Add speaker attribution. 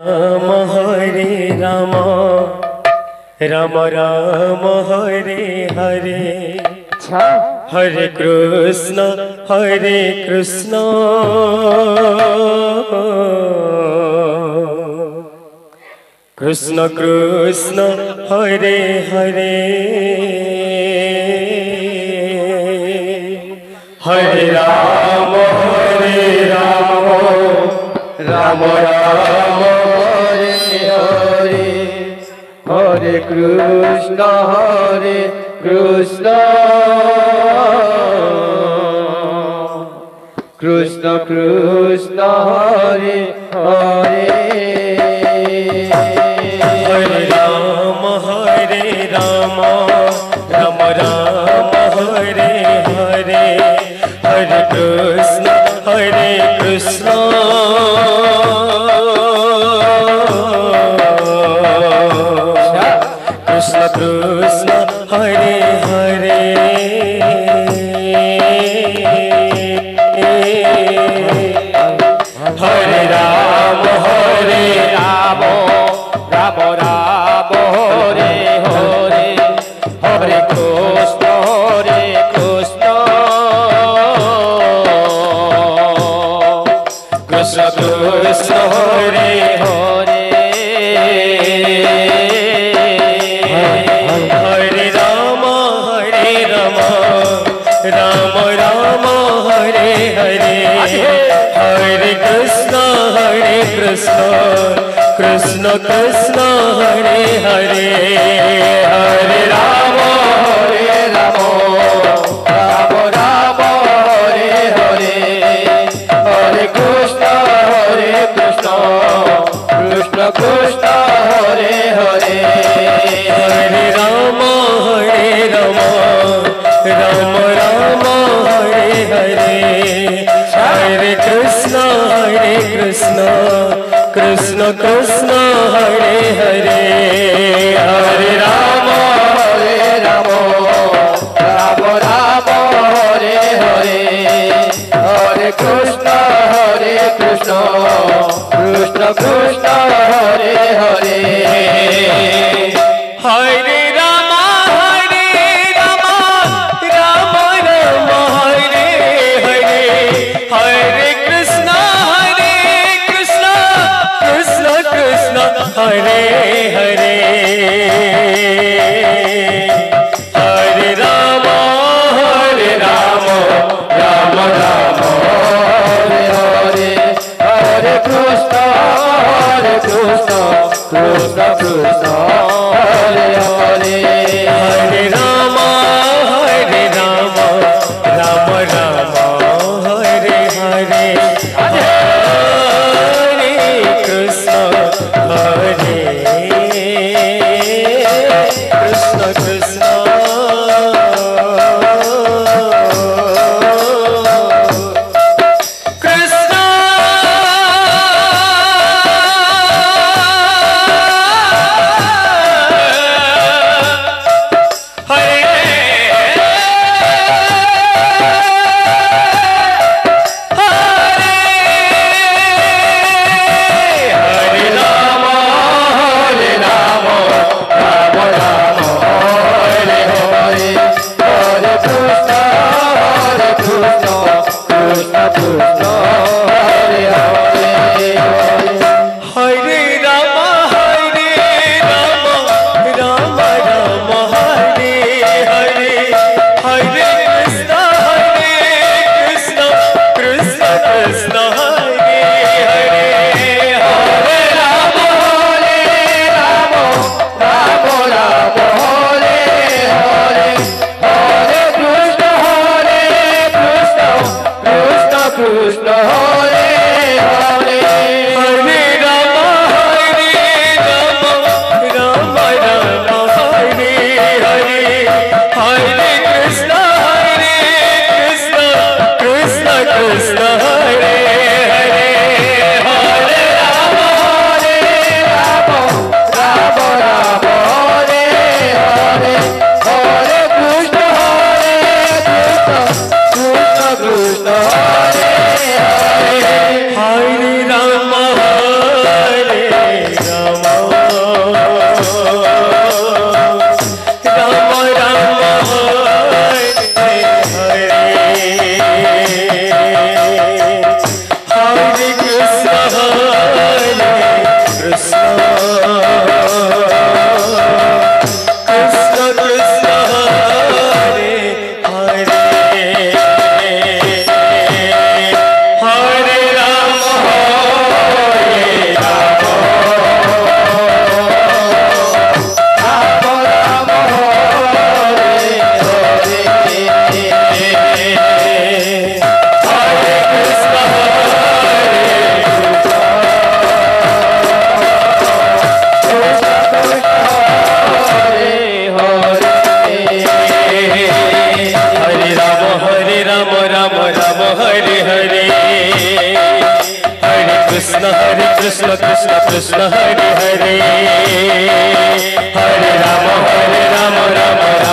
Speaker 1: Ram Hare Ram Ram Ram Hare Hare Hare Krishna Krishna Krishna Hare Hare Hare Ram Ram Ram Hare Hare Hare Krishna Krishna Krishna Hare Hare Hare Ram Ram Ram Hare Hare Hare Krishna Krishna Krishna Hare Hare Hare Ram Ram Ram Hare Hare Hare Krishna Krishna Krishna Hare Hare Hare Ram Ram Ram Hare Hare Hare Krishna Krishna Krishna Hare Hare Hare Ram Ram Ram Hare Hare Hare Krishna Krishna Krishna Hare Hare Hare Ram Ram Ram Hare Hare Hare Krishna Krishna Krishna Hare Hare Hare Ram Ram Ram Hare Hare Hare Krishna Krishna Krishna Hare Hare Hare Ram Ram Ram Hare Hare Hare Krishna Krishna Krishna Hare Hare Hare Ram Ram Ram Hare Hare Hare Krishna Krishna Krishna Hare Hare Hare Ram Ram Ram Hare Hare Hare Krishna Krishna Krishna Krishna Hare Hare, Hare Ram Ram Ram